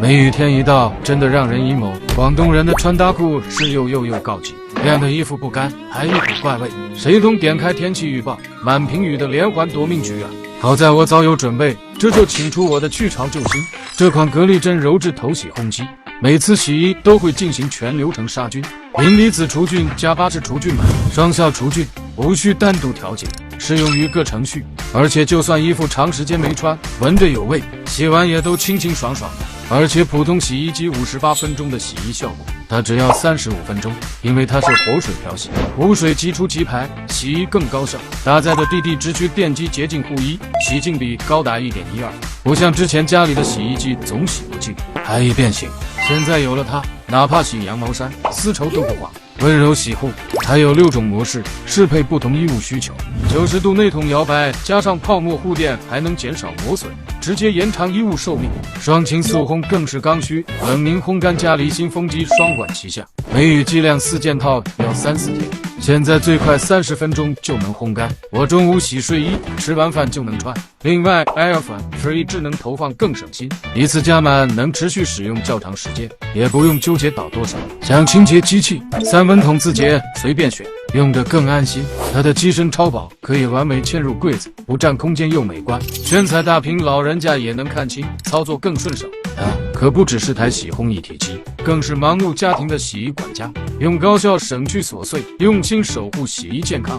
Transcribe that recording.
梅雨天一到，真的让人 emo。广东人的穿搭裤是又高级，晾的衣服不干，还一股怪味。谁懂点开天气预报，满屏雨的连环夺命局啊！好在我早有准备，这就请出我的去潮救星，这款格力珍柔质头洗烘机。每次洗衣都会进行全流程杀菌，磷离子除菌加巴氏除菌螨，双效除菌，无需单独调节，适用于各程序。而且就算衣服长时间没穿，闻着有味，洗完也都清清爽爽的。而且普通洗衣机58分钟的洗衣效果，它只要35分钟，因为它是活水漂洗，无水即出即排，洗衣更高效。搭载的滴直驱电机洁净护衣，洗净比高达1.12，不像之前家里的洗衣机总洗不净，还易变形。现在有了它，哪怕洗羊毛衫，丝绸都不滑，温柔洗护。还有6种模式，适配不同衣物需求。90度内筒摇摆，加上泡沫护垫，还能减少磨损，直接延长衣物寿命。双擎速烘更是刚需，冷凝烘干加离心风机双管齐下。梅雨剂量4件套要3-4天，现在最快30分钟就能烘干。我中午洗睡衣，吃完饭就能穿。另外 Air Free 智能投放更省心，一次加满能持续使用较长时间，也不用纠结倒多少。想清洁机器，3温筒自洁，随便选，用着更安心。它的机身超薄，可以完美嵌入柜子，不占空间又美观。炫彩大屏，老人家也能看清，操作更顺手。它可不只是台洗烘一体机，更是忙碌家庭的洗衣管家，用高效省去琐碎，用心守护洗衣健康。